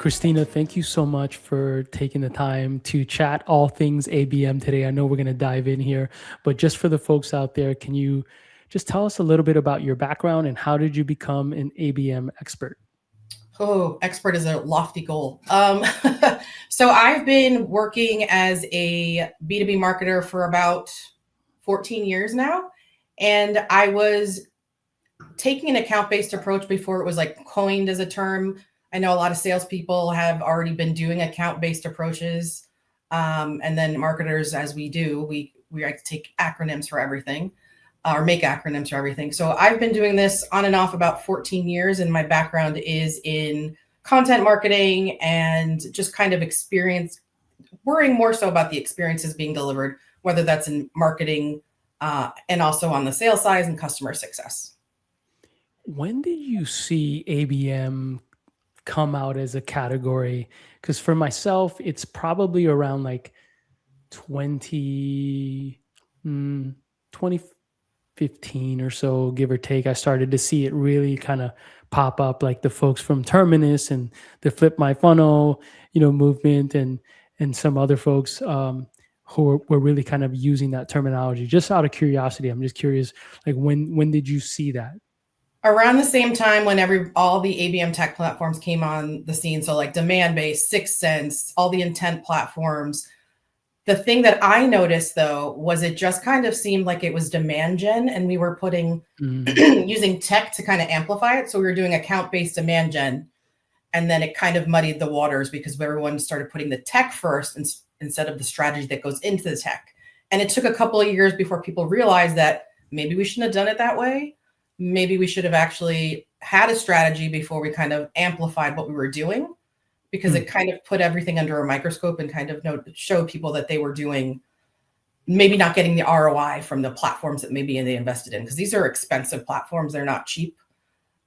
Kristina, thank you so much for taking the time to chat all things ABM today. I know we're going to dive in here, but just for the folks out there, can you just tell us a little bit about your background and how did you become an ABM expert? Oh, expert is a lofty goal. So I've been working as a B2B marketer for about 14 years now. And I was taking an account-based approach before it was like coined as a term. I know a lot of salespeople have already been doing account-based approaches. And then marketers, as we do, we like to take acronyms for everything or make acronyms for everything. So I've been doing this on and off about 14 years, and my background is in content marketing and just kind of experience, worrying more so about the experiences being delivered, whether that's in marketing and also on the sales side and customer success. When did you see ABM come out as a category? Because for myself, it's probably around like 20, 2015 or so, give or take. I started to see it really kind of pop up, like the folks from Terminus and the Flip My Funnel, movement, and some other folks who were really kind of using that terminology. Just out of curiosity, I'm just curious, like when did you see that? Around the same time when all the ABM tech platforms came on the scene, so like Demandbase, Sixth Sense, all the intent platforms. The thing that I noticed though was it just kind of seemed like it was demand gen, and we were putting using tech to kind of amplify it. So we were doing account-based demand gen, and then it kind of muddied the waters because everyone started putting the tech first instead of the strategy that goes into the tech. And it took a couple of years before people realized that maybe we shouldn't have done it that way. Maybe we should have actually had a strategy before we kind of amplified what we were doing, because it kind of put everything under a microscope and kind of showed people that they were doing, maybe not getting the ROI from the platforms that maybe they invested in, because these are expensive platforms. They're not cheap.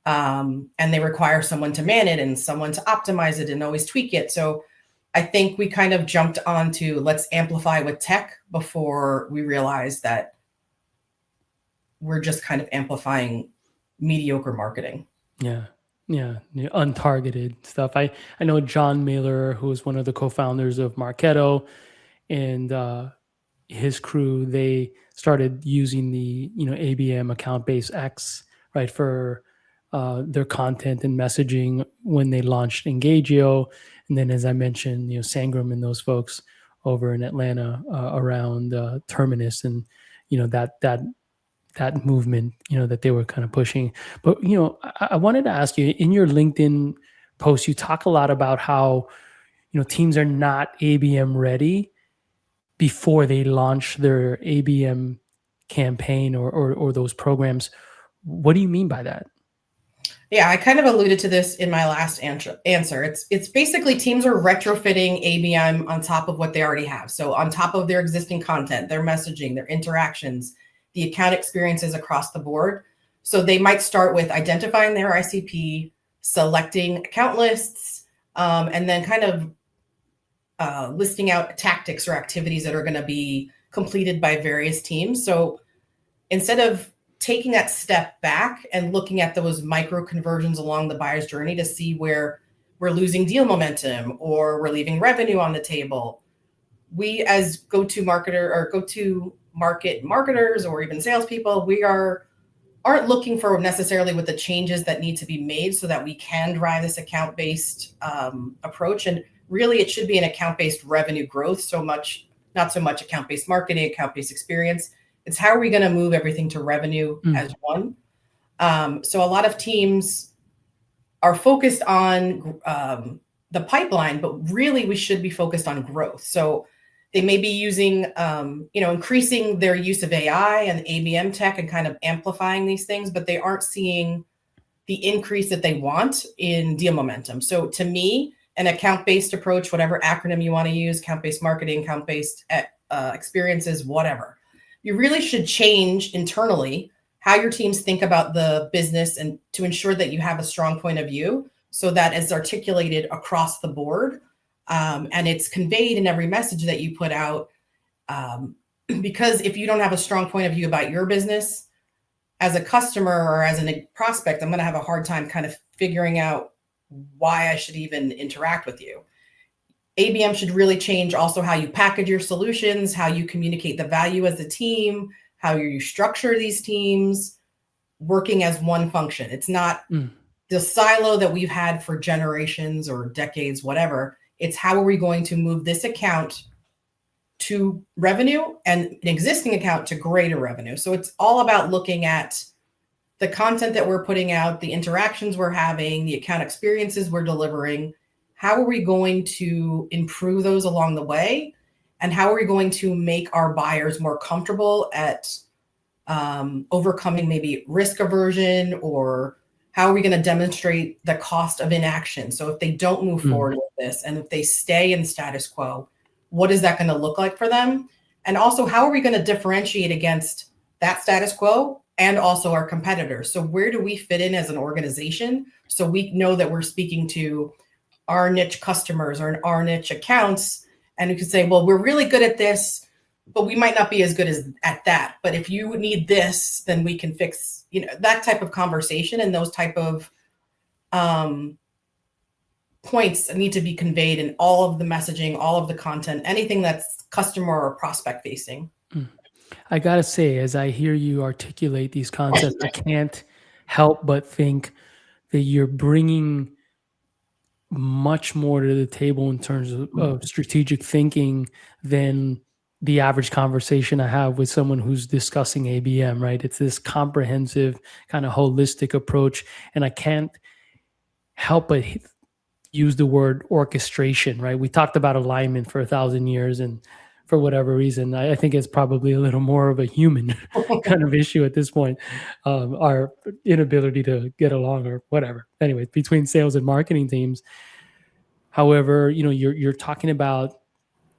And they require someone to man it and someone to optimize it and always tweak it. So I think we kind of jumped onto let's amplify with tech before we realized that we're just kind of amplifying mediocre marketing. Yeah. Yeah, untargeted stuff. I know John Mailer, who was one of the co-founders of Marketo, and his crew, they started using the ABM account-based X, right, for their content and messaging when they launched Engagio. And then, as I mentioned, Sangram and those folks over in Atlanta around Terminus, and that movement, that they were kind of pushing. But, I wanted to ask you, in your LinkedIn post, you talk a lot about how, teams are not ABM ready before they launch their ABM campaign or those programs. What do you mean by that? Yeah, I kind of alluded to this in my last answer. It's basically teams are retrofitting ABM on top of what they already have. So on top of their existing content, their messaging, their interactions, the account experiences across the board. So they might start with identifying their ICP, selecting account lists, and then kind of listing out tactics or activities that are going to be completed by various teams. So instead of taking that step back and looking at those micro conversions along the buyer's journey to see where we're losing deal momentum or we're leaving revenue on the table, we as go-to marketer or go-to-market marketers or even salespeople, we aren't looking for necessarily with the changes that need to be made so that we can drive this account-based approach. And really, it should be an account-based revenue growth, not so much account-based marketing, account-based experience. It's how are we going to move everything to revenue as one? So a lot of teams are focused on the pipeline, but really we should be focused on growth. So they may be using, increasing their use of AI and ABM tech and kind of amplifying these things, but they aren't seeing the increase that they want in deal momentum. So to me, an account-based approach, whatever acronym you want to use, account-based marketing, account-based experiences, whatever, you really should change internally how your teams think about the business and to ensure that you have a strong point of view so that it's articulated across the board and it's conveyed in every message that you put out. Because if you don't have a strong point of view about your business as a customer or as a prospect, I'm going to have a hard time kind of figuring out why I should even interact with you. ABM should really change also how you package your solutions, how you communicate the value as a team, how you structure these teams, working as one function. It's not the silo that we've had for generations or decades, whatever. It's how are we going to move this account to revenue and an existing account to greater revenue. So it's all about looking at the content that we're putting out, the interactions we're having, the account experiences we're delivering. How are we going to improve those along the way? And how are we going to make our buyers more comfortable at overcoming maybe risk aversion, or how are we going to demonstrate the cost of inaction? So if they don't move forward with this, and if they stay in status quo, what is that going to look like for them? And also, how are we going to differentiate against that status quo and also our competitors? So where do we fit in as an organization so we know that we're speaking to our niche customers or our niche accounts, and we can say, well, we're really good at this, but we might not be as good as at that. But if you need this, then we can fix, that type of conversation, and those type of points need to be conveyed in all of the messaging, all of the content, anything that's customer or prospect facing. I gotta say, as I hear you articulate these concepts, I can't help but think that you're bringing much more to the table in terms of strategic thinking than the average conversation I have with someone who's discussing ABM, right? It's this comprehensive kind of holistic approach. And I can't help but use the word orchestration, right? We talked about alignment for 1,000 years, and for whatever reason, I think it's probably a little more of a human kind of issue at this point. Our inability to get along or whatever. Anyway, between sales and marketing teams. However, you're talking about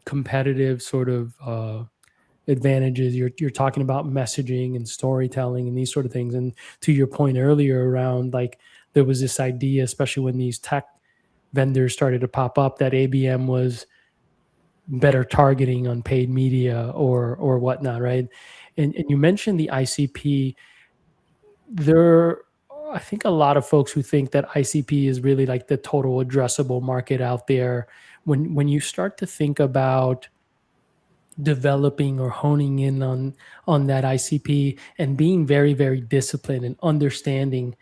competitive sort of advantages. You're talking about messaging and storytelling and these sort of things. And to your point earlier around, like, there was this idea, especially when these tech vendors started to pop up, that ABM was better targeting on paid media or whatnot, right? And you mentioned the ICP. I think a lot of folks who think that ICP is really like the total addressable market out there. When you start to think about developing or honing in on that ICP and being very, very disciplined and understanding,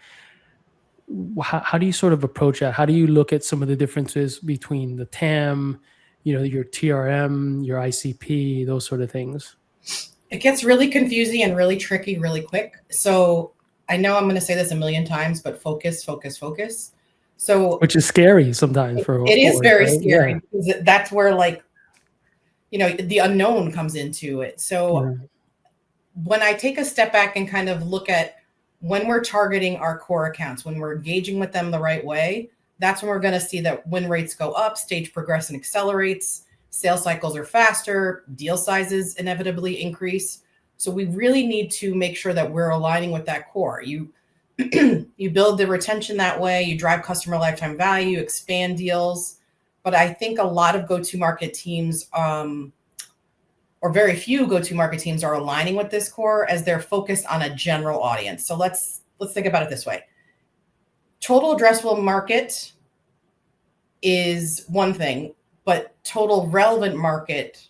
how do you sort of approach that? How do you look at some of the differences between the TAM, your TRM, your ICP, those sort of things? It gets really confusing and really tricky really quick. So I know I'm going to say this a million times, but focus. So, which is scary sometimes. It is very scary, yeah. Because that's where, like, the unknown comes into it. So when I take a step back and kind of look at when we're targeting our core accounts, when we're engaging with them the right way, that's when we're going to see that win rates go up, stage progression accelerates, sales cycles are faster, deal sizes inevitably increase. So we really need to make sure that we're aligning with that core. You build the retention that way, you drive customer lifetime value, expand deals. But I think a lot of go-to-market teams, or very few go-to-market teams, are aligning with this core as they're focused on a general audience. So let's think about it this way. Total addressable market is one thing, but total relevant market,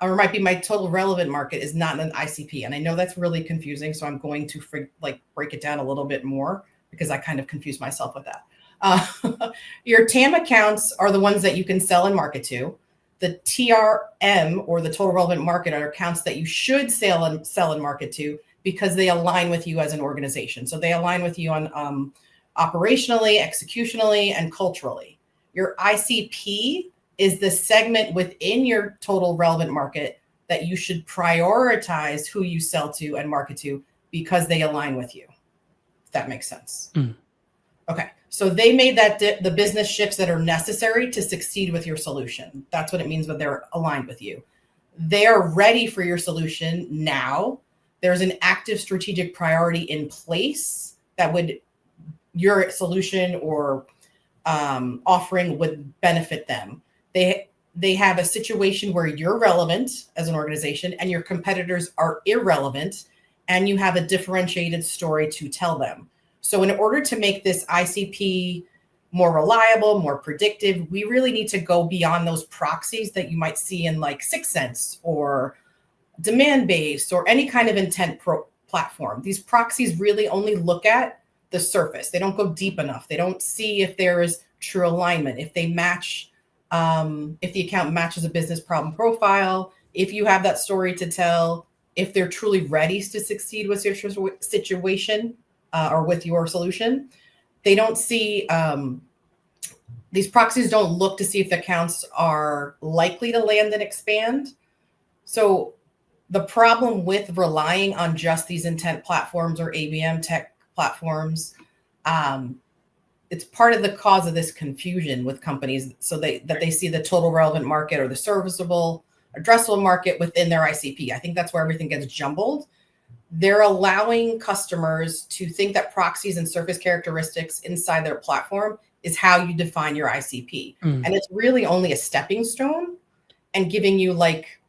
or might be my total relevant market, is not an ICP. And I know that's really confusing, so I'm going to break it down a little bit more because I kind of confused myself with that. Your TAM accounts are the ones that you can sell and market to. The TRM, or the total relevant market, are accounts that you should sell and market to because they align with you as an organization. So they align with you on operationally, executionally, and culturally. Your ICP is the segment within your total relevant market that you should prioritize who you sell to and market to because they align with you. If that makes sense. Okay. So they made that the business shifts that are necessary to succeed with your solution. That's what it means when they're aligned with you. They are ready for your solution now. There's an active strategic priority in place that your solution or offering would benefit them. They have a situation where you're relevant as an organization and your competitors are irrelevant, and you have a differentiated story to tell them. So in order to make this ICP more reliable, more predictive, we really need to go beyond those proxies that you might see in like 6sense or demand based or any kind of intent platform. These proxies really only look at the surface. They don't go deep enough. They don't see if there is true alignment, if they match, if the account matches a business problem profile, if you have that story to tell, if they're truly ready to succeed with your situation or with your solution. They don't see, these proxies don't look to see if the accounts are likely to land and expand. So the problem with relying on just these intent platforms or ABM tech platforms, it's part of the cause of this confusion with companies, so that they see the total relevant market or the serviceable addressable market within their ICP. I think that's where everything gets jumbled. They're allowing customers to think that proxies and surface characteristics inside their platform is how you define your ICP. And it's really only a stepping stone and giving you like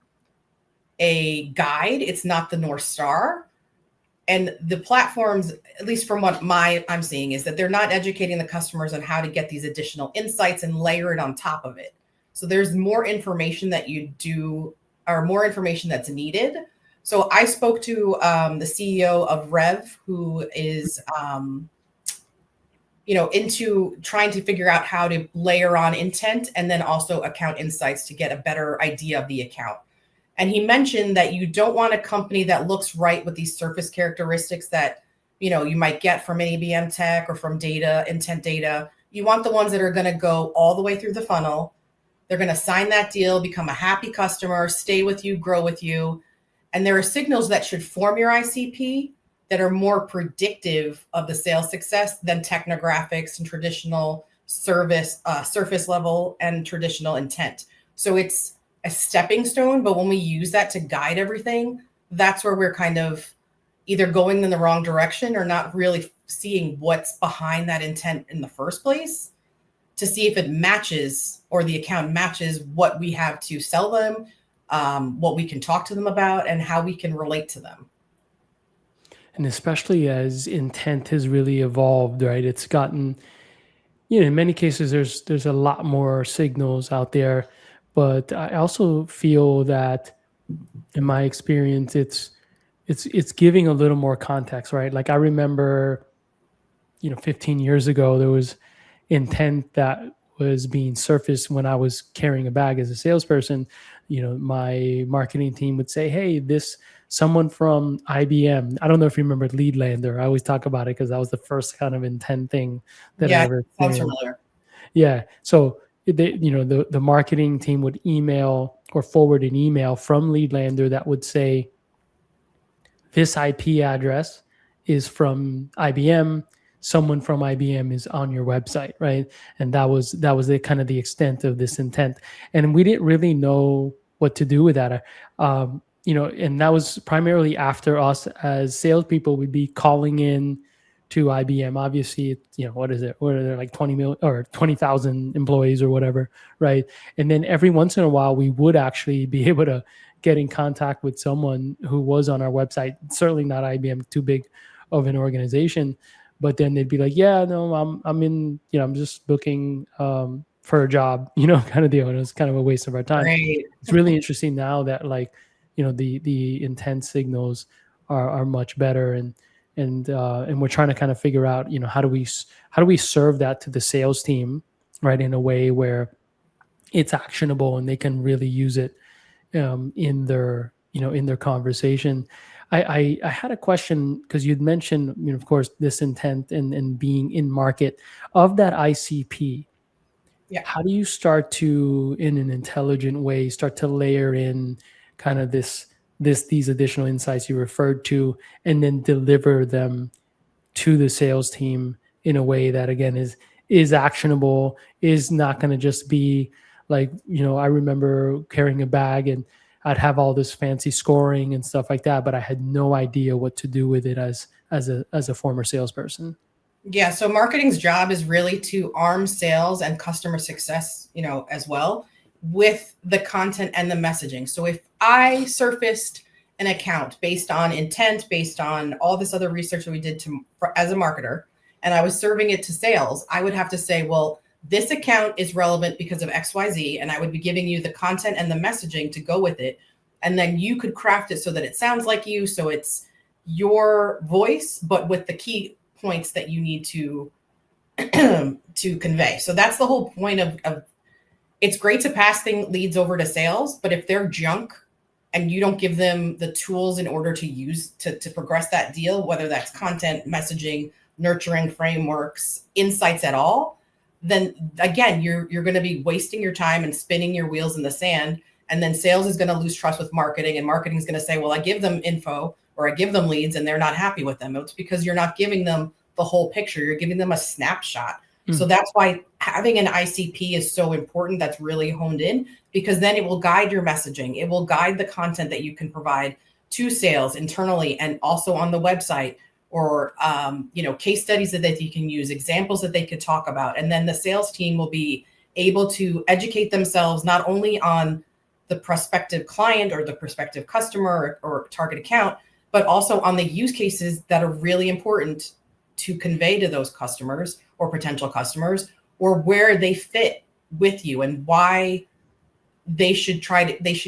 a guide. It's not the North Star. And the platforms, at least from what I'm seeing, is that they're not educating the customers on how to get these additional insights and layer it on top of it. So there's more information that you do, or more information that's needed. So I spoke to the CEO of Rev, who is, into trying to figure out how to layer on intent and then also account insights to get a better idea of the account. And he mentioned that you don't want a company that looks right with these surface characteristics that, you might get from ABM tech or from data, intent data. You want the ones that are going to go all the way through the funnel. They're going to sign that deal, become a happy customer, stay with you, grow with you. And there are signals that should form your ICP that are more predictive of the sales success than technographics and traditional surface level and traditional intent. So it's a stepping stone, but when we use that to guide everything, that's where we're kind of either going in the wrong direction or not really seeing what's behind that intent in the first place to see if it matches or the account matches what we have to sell them, what we can talk to them about, and how we can relate to them. And especially as intent has really evolved, right? It's gotten, in many cases, there's a lot more signals out there. But I also feel that, in my experience, it's giving a little more context, right? Like I remember, 15 years ago, there was intent that was being surfaced when I was carrying a bag as a salesperson. My marketing team would say, "Hey, someone from IBM." I don't know if you remember Lead Lander. I always talk about it because that was the first kind of intent thing that I ever sounds experienced. familiar. Yeah. So the marketing team would email or forward an email from Leadlander that would say, this IP address is from IBM. Someone from IBM is on your website, right? And that was the kind of the extent of this intent. And we didn't really know what to do with that. And that was primarily after us as salespeople would be calling in to IBM. Obviously, what is it? What are there, like 20 million or 20,000 employees or whatever, right? And then every once in a while, we would actually be able to get in contact with someone who was on our website. Certainly not IBM, too big of an organization. But then they'd be like, "Yeah, no, I'm in. I'm just looking for a job," kind of deal. And it was kind of a waste of our time. Right. It's really interesting now that the intent signals are much better, and we're trying to kind of figure out, how do we serve that to the sales team, right, in a way where it's actionable and they can really use it in their conversation. I had a question because you'd mentioned, of course, this intent and being in market of that ICP. Yeah. How do you start to, in an intelligent way, start to layer in kind of these additional insights you referred to, and then deliver them to the sales team in a way that, again, is actionable, is not going to just be like, I remember carrying a bag and I'd have all this fancy scoring and stuff like that, but I had no idea what to do with it as a former salesperson. Yeah. So marketing's job is really to arm sales and customer success, as well, with the content and the messaging. So if I surfaced an account based on intent, based on all this other research that we did as a marketer, and I was serving it to sales, I would have to say, well, this account is relevant because of XYZ, and I would be giving you the content and the messaging to go with it. And then you could craft it so that it sounds like you, so it's your voice, but with the key points that you need to to convey. So that's the whole point of it's great to pass leads over to sales, but if they're junk and you don't give them the tools in order to use to progress that deal, whether that's content, messaging, nurturing frameworks, insights at all, then again, you're going to be wasting your time and spinning your wheels in the sand. And then sales is going to lose trust with marketing, and marketing is going to say, well, I give them info or I give them leads and they're not happy with them. It's because you're not giving them the whole picture. You're giving them a snapshot. So that's why having an ICP is so important. That's really honed in, because then it will guide your messaging. It will guide the content that you can provide to sales internally and also on the website, or case studies that you can use, examples that they could talk about. And then the sales team will be able to educate themselves not only on the prospective client or the prospective customer or target account, but also on the use cases that are really important to convey to those customers or potential customers, or where they fit with you and why they should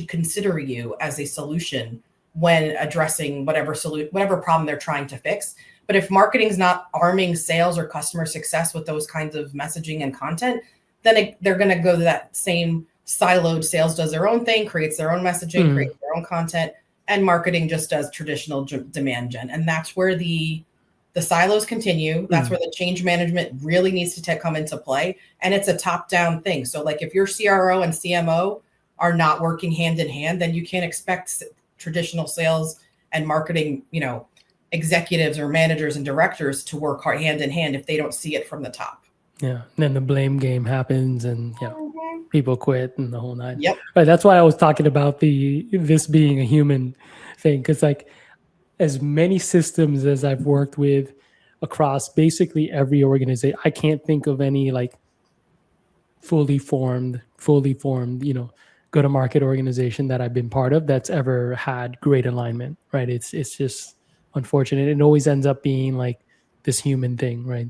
consider you as a solution when addressing whatever problem they're trying to fix. But if marketing's not arming sales or customer success with those kinds of messaging and content, then they're going to go to that same siloed. Sales does their own thing, creates their own messaging, creates their own content, and marketing just does traditional demand gen. And that's where the silos continue. That's where the change management really needs to come into play. And it's a top-down thing. So like if your CRO and CMO are not working hand in hand, then you can't expect traditional sales and marketing, executives or managers and directors to work hard hand in hand if they don't see it from the top. Yeah. And then the blame game happens and people quit and the whole nine. Yep. Right. That's why I was talking about this being a human thing. Cause like as many systems as I've worked with across basically every organization, I can't think of any like fully formed, go-to-market organization that I've been part of that's ever had great alignment, right? It's just unfortunate. It always ends up being like this human thing, right?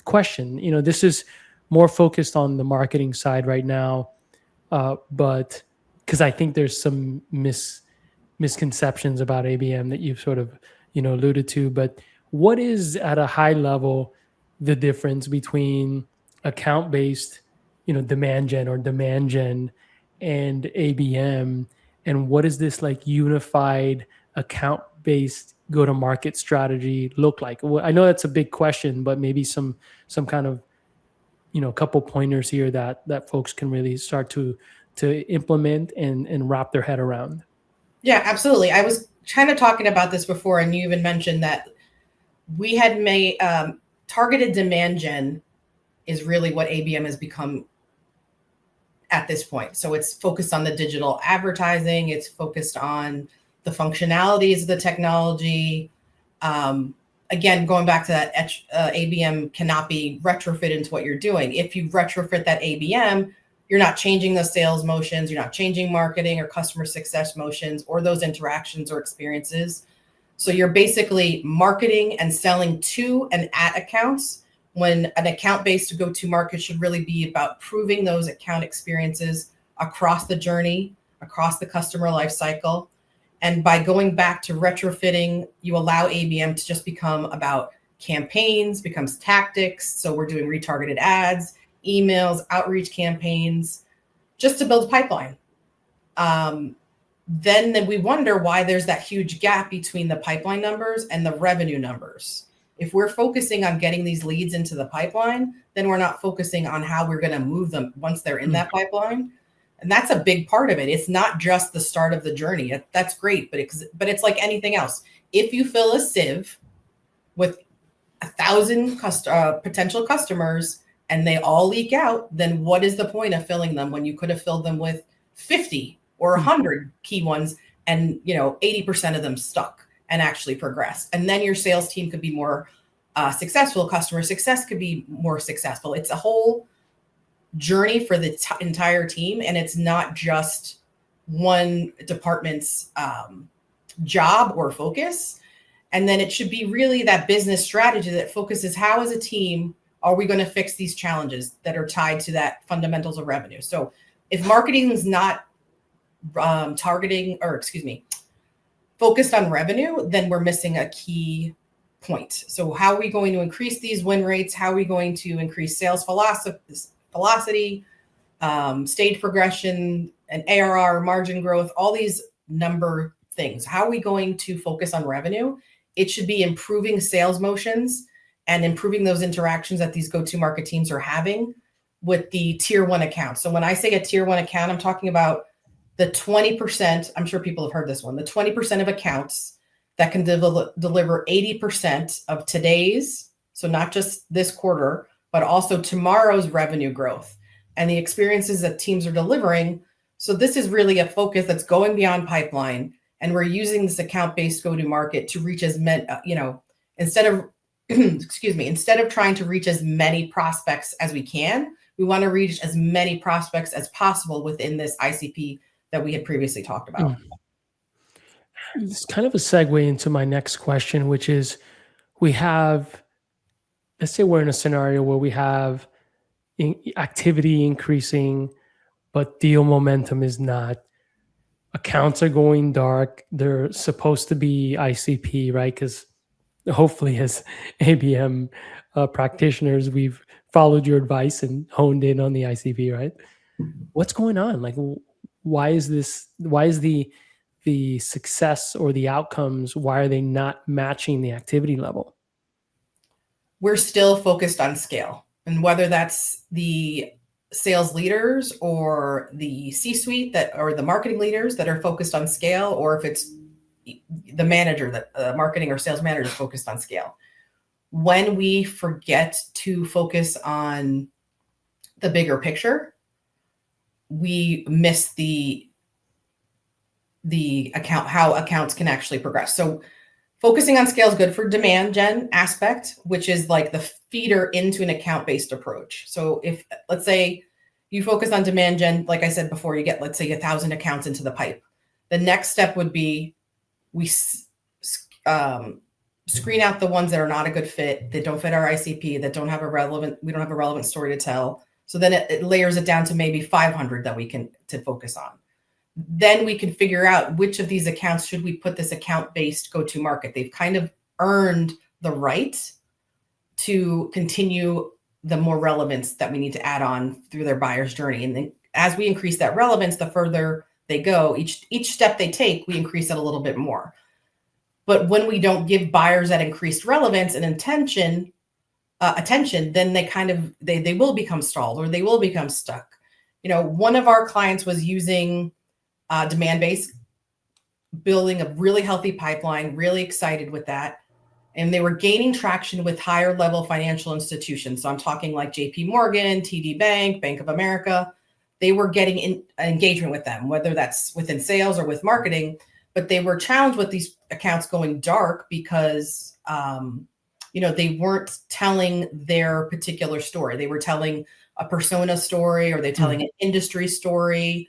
Question, this is more focused on the marketing side right now, but because I think there's some misconceptions about ABM that you've sort of, alluded to, but what is at a high level the difference between account-based, demand gen and ABM, and what is this like unified account-based go-to-market strategy look like? Well, I know that's a big question, but maybe some kind of, couple pointers here that folks can really start to implement and wrap their head around. Yeah, absolutely. I was kind of talking about this before, and you even mentioned that we had made targeted demand gen is really what ABM has become at this point. So it's focused on the digital advertising. It's focused on the functionalities of the technology. Again, going back to that, ABM cannot be retrofit into what you're doing. If you retrofit that ABM, you're not changing those sales motions. You're not changing marketing or customer success motions or those interactions or experiences. So you're basically marketing and selling to and at accounts, when an account-based go-to-market should really be about proving those account experiences across the journey, across the customer life cycle. And by going back to retrofitting, you allow ABM to just become about campaigns, becomes tactics. So we're doing retargeted ads, emails, outreach campaigns, just to build pipeline. Then we wonder why there's that huge gap between the pipeline numbers and the revenue numbers. If we're focusing on getting these leads into the pipeline, then we're not focusing on how we're going to move them once they're in that pipeline. And that's a big part of it. It's not just the start of the journey. That's great, but it's like anything else. If you fill a sieve with 1,000 potential customers and they all leak out, then what is the point of filling them when you could have filled them with 50 or 100 key ones and 80% of them stuck and actually progress? And then your sales team could be more successful. Customer success could be more successful. It's a whole journey for the entire team, and it's not just one department's job or focus. And then it should be really that business strategy that focuses how as a team are we going to fix these challenges that are tied to that fundamentals of revenue. So if marketing is not focused on revenue, then we're missing a key point. So how are we going to increase these win rates? How are we going to increase sales velocity, stage progression, and ARR, margin growth, all these number things? How are we going to focus on revenue? It should be improving sales motions and improving those interactions that these go-to-market teams are having with the tier one accounts. So when I say a tier one account, I'm talking about the 20%, I'm sure people have heard this one, the 20% of accounts that can deliver 80% of today's, so not just this quarter, but also tomorrow's revenue growth and the experiences that teams are delivering. So this is really a focus that's going beyond pipeline, and we're using this account-based go-to-market to reach as many, instead of, instead of trying to reach as many prospects as we can, we want to reach as many prospects as possible within this ICP that we had previously talked about. It's kind of a segue into my next question, which is let's say we're in a scenario where we have activity increasing, but deal momentum is not. Accounts are going dark. They're supposed to be ICP, right? Because hopefully as ABM practitioners, we've followed your advice and honed in on the ICP, right? What's going on? Like, why is the success or the outcomes, why are they not matching the activity level? We're still focused on scale, and whether that's the sales leaders or the C-suite or the marketing leaders that are focused on scale, or if it's the manager, that marketing or sales manager is focused on scale. When we forget to focus on the bigger picture, we miss the how accounts can actually progress. So focusing on scale is good for demand gen aspect, which is like the feeder into an account-based approach. So if, let's say, you focus on demand gen, like I said before, you get, let's say, 1,000 accounts into the pipe. The next step would be we screen out the ones that are not a good fit, that don't fit our ICP, that don't have we don't have a relevant story to tell. So then it layers it down to maybe 500 that we can to focus on. Then we can figure out which of these accounts should we put this account-based go-to-market. They've kind of earned the right to continue the more relevance that we need to add on through their buyer's journey. And then as we increase that relevance, the further they go, each step they take, we increase it a little bit more. But when we don't give buyers that increased relevance and attention, then they will become stalled, or they will become stuck. One of our clients was using demand-based, building a really healthy pipeline, really excited with that. And they were gaining traction with higher level financial institutions. So I'm talking like JP Morgan, TD Bank, Bank of America. They were getting engagement with them, whether that's within sales or with marketing, but they were challenged with these accounts going dark because, they weren't telling their particular story. They were telling a persona story, or they're telling an industry story.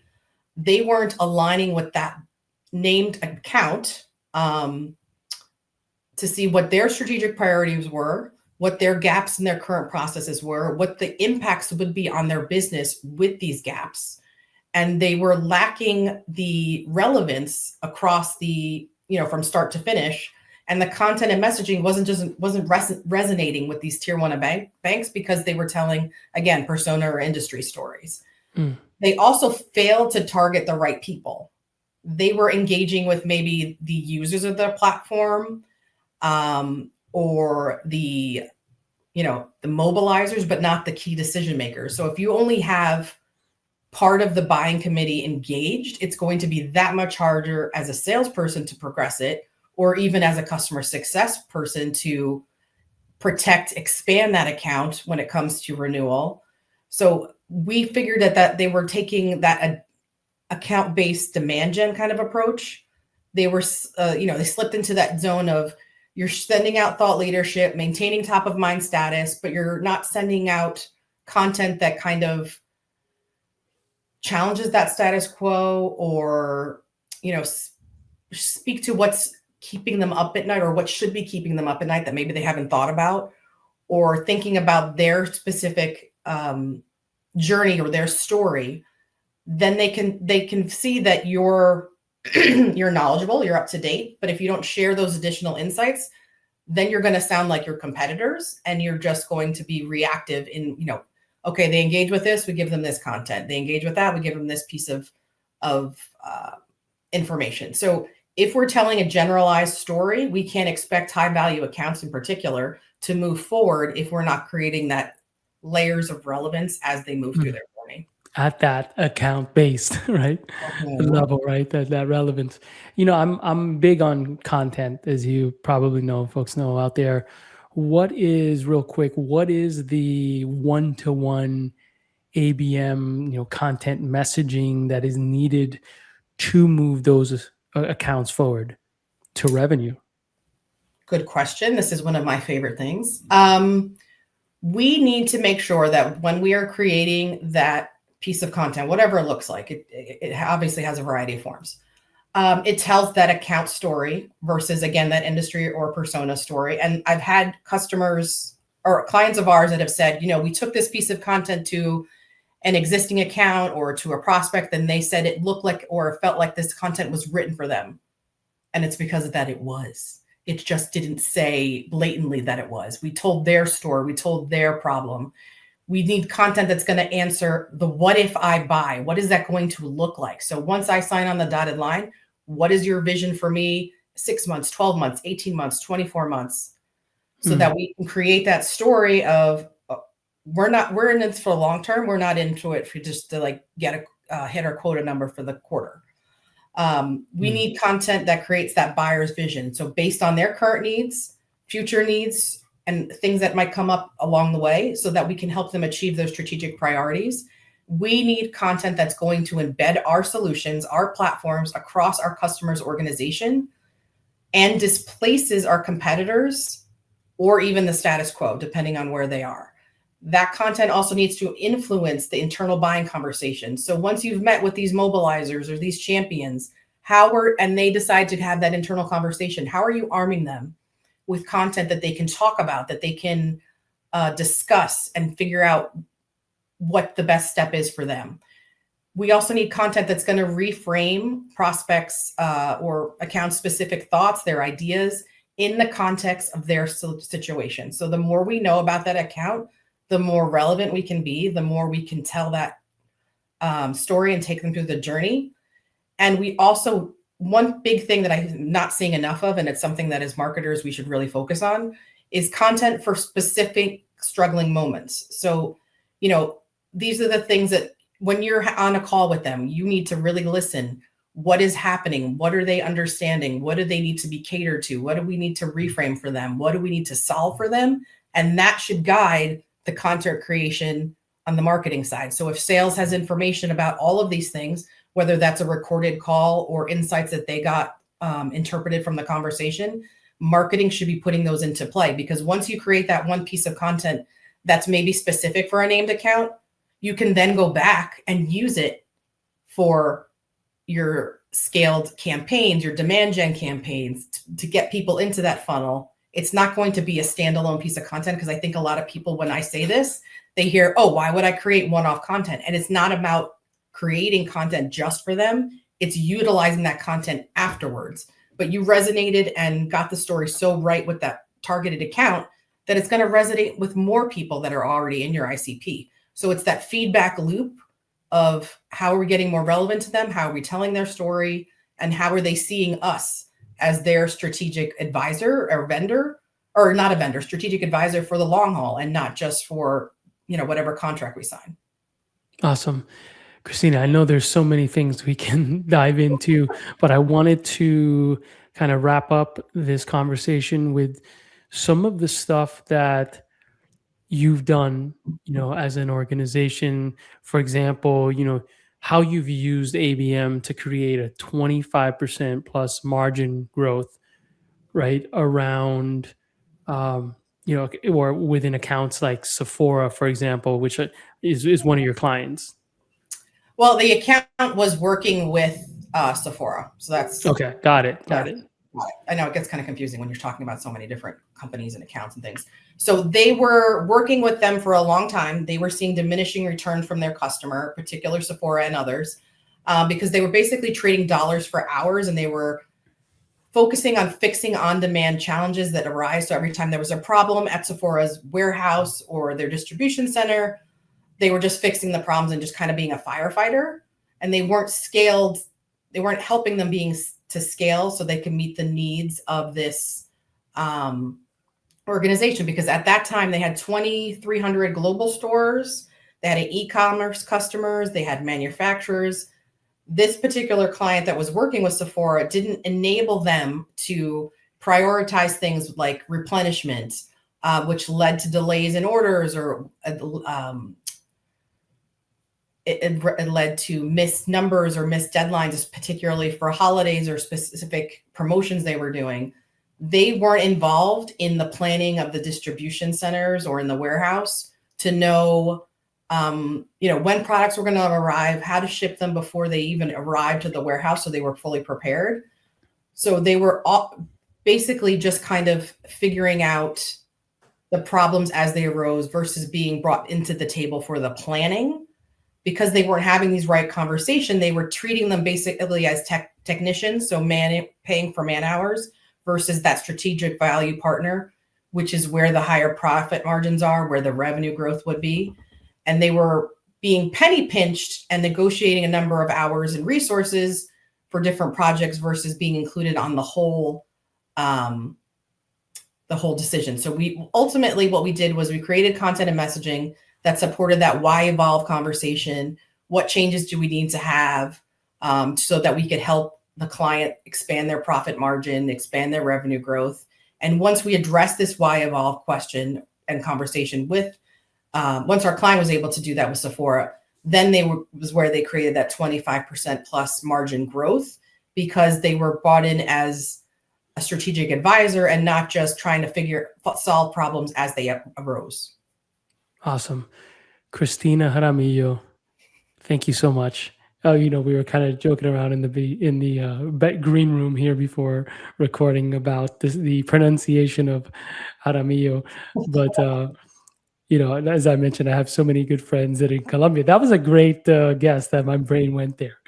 They weren't aligning with that named account to see what their strategic priorities were, what their gaps in their current processes were, what the impacts would be on their business with these gaps. And they were lacking the relevance across from start to finish. And the content and messaging wasn't resonating with these tier one banks because they were telling, again, persona or industry stories. They also failed to target the right people. They were engaging with maybe the users of the platform, or the mobilizers, but not the key decision makers. So if you only have part of the buying committee engaged, it's going to be that much harder as a salesperson to progress it, or even as a customer success person to expand that account when it comes to renewal. So we figured that they were taking that account-based demand gen kind of approach. They were, they slipped into that zone of, you're sending out thought leadership, maintaining top of mind status, but you're not sending out content that kind of challenges that status quo, or, speak to what's keeping them up at night, or what should be keeping them up at night that maybe they haven't thought about, or thinking about their specific journey or their story, then they can see that you're you're knowledgeable, you're up to date. But if you don't share those additional insights, then you're going to sound like your competitors, and you're just going to be reactive in, okay, they engage with this, we give them this content. They engage with that, we give them this piece of information. So if we're telling a generalized story, we can't expect high value accounts in particular to move forward if we're not creating that layers of relevance as they move through their journey. At that account based, right? Level, right? That relevance. I'm big on content, as you probably know, folks know out there. What is the one-to-one ABM, content messaging that is needed to move those accounts forward to revenue? Good question. This is one of my favorite things. We need to make sure that when we are creating that piece of content, whatever it looks like, it obviously has a variety of forms. It tells that account story versus, again, that industry or persona story. And I've had customers or clients of ours that have said, we took this piece of content to an existing account or to a prospect, and they said it looked like or felt like this content was written for them. And it's because of that it was. It just didn't say blatantly that it was. We told their story. We told their problem. We need content that's going to answer the what if I buy? What is that going to look like? So once I sign on the dotted line, what is your vision for me? 6 months, 12 months, 18 months, 24 months, so that we can create that story of we're in this for the long term. We're not into it for just to get a hit our quota number for the quarter. We need content that creates that buyer's vision. So based on their current needs, future needs, and things that might come up along the way, so that we can help them achieve those strategic priorities. We need content that's going to embed our solutions, our platforms across our customers' organization, and displaces our competitors or even the status quo, depending on where they are. That content also needs to influence the internal buying conversation. So once you've met with these mobilizers or these champions, and they decide to have that internal conversation, how are you arming them with content that they can talk about, that they can discuss and figure out what the best step is for them? We also need content that's going to reframe prospects or account-specific thoughts, their ideas, in the context of their situation. So the more we know about that account, the more relevant we can be, the more we can tell that story and take them through the journey. And we also, one big thing that I'm not seeing enough of, and it's something that as marketers we should really focus on, is content for specific struggling moments. So, these are the things that when you're on a call with them, you need to really listen. What is happening? What are they understanding? What do they need to be catered to? What do we need to reframe for them? What do we need to solve for them? And that should guide the content creation on the marketing side. So if sales has information about all of these things, whether that's a recorded call or insights that they got interpreted from the conversation, marketing should be putting those into play. Because once you create that one piece of content that's maybe specific for a named account, you can then go back and use it for your scaled campaigns, your demand gen campaigns, to get people into that funnel. It's not going to be a standalone piece of content, because I think a lot of people, when I say this, they hear, oh, why would I create one-off content? And it's not about creating content just for them. It's utilizing that content afterwards. But you resonated and got the story so right with that targeted account that it's going to resonate with more people that are already in your ICP. So it's that feedback loop of how are we getting more relevant to them? How are we telling their story? And how are they seeing us as their strategic advisor or vendor, or not a vendor, strategic advisor for the long haul, and not just for, whatever contract we sign. Awesome. Kristina, I know there's so many things we can dive into, but I wanted to kind of wrap up this conversation with some of the stuff that you've done, as an organization. For example, how you've used ABM to create a 25% plus margin growth, right, around, or within accounts like Sephora, for example, which is one of your clients. Well, the account was working with Sephora. So that's okay. Got it. I know it gets kind of confusing when you're talking about so many different companies and accounts and things. So they were working with them for a long time. They were seeing diminishing return from their customer, particular Sephora and others, because they were basically trading dollars for hours, and they were focusing on fixing on-demand challenges that arise. So every time there was a problem at Sephora's warehouse or their distribution center, they were just fixing the problems and just kind of being a firefighter. And they weren't scaled. They weren't helping them to scale so they could meet the needs of this organization, because at that time they had 2,300 global stores. They had e-commerce customers. They had manufacturers. This particular client that was working with Sephora didn't enable them to prioritize things like replenishment, which led to delays in orders, or it led to missed numbers or missed deadlines, particularly for holidays or specific promotions they were doing. They weren't involved in the planning of the distribution centers or in the warehouse to know, when products were going to arrive, how to ship them before they even arrived to the warehouse, so they were fully prepared. So they were basically just kind of figuring out the problems as they arose versus being brought into the table for the planning. Because they weren't having these right conversations, they were treating them basically as technicians, so paying for man hours, versus that strategic value partner, which is where the higher profit margins are, where the revenue growth would be. And they were being penny pinched and negotiating a number of hours and resources for different projects versus being included on the whole decision. So we ultimately, what we did was we created content and messaging that supported that why evolve conversation. What changes do we need to have so that we could help the client expand their profit margin, expand their revenue growth? And once we address this why evolve question and conversation with, once our client was able to do that with Sephora, then was where they created that 25% plus margin growth, because they were brought in as a strategic advisor and not just trying to solve problems as they arose. Awesome. Kristina Jaramillo, thank you so much. We were kind of joking around in the green room here before recording about the pronunciation of Jaramillo, but as I mentioned, I have so many good friends that are in Colombia. That was a great guess that my brain went there.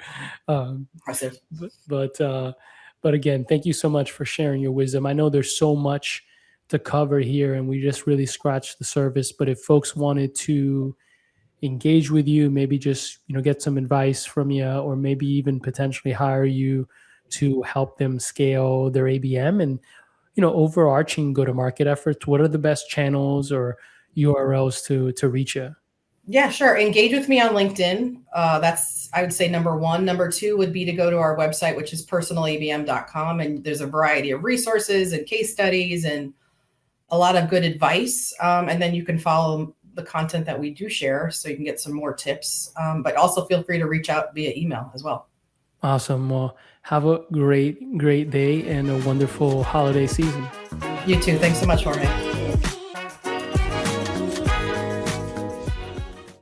Impressive. But again, thank you so much for sharing your wisdom. I know there's so much to cover here, and we just really scratched the surface. But if folks wanted to engage with you, maybe just get some advice from you, or maybe even potentially hire you to help them scale their ABM and overarching go-to-market efforts, what are the best channels or URLs to reach you? Yeah, sure. Engage with me on LinkedIn. That's, I would say, number one. Number two would be to go to our website, which is personalabm.com. And there's a variety of resources and case studies and a lot of good advice. And then you can follow the content that we do share so you can get some more tips. But also feel free to reach out via email as well. Awesome. Well, have a great day and a wonderful holiday season. You too. Thanks so much, Jorge.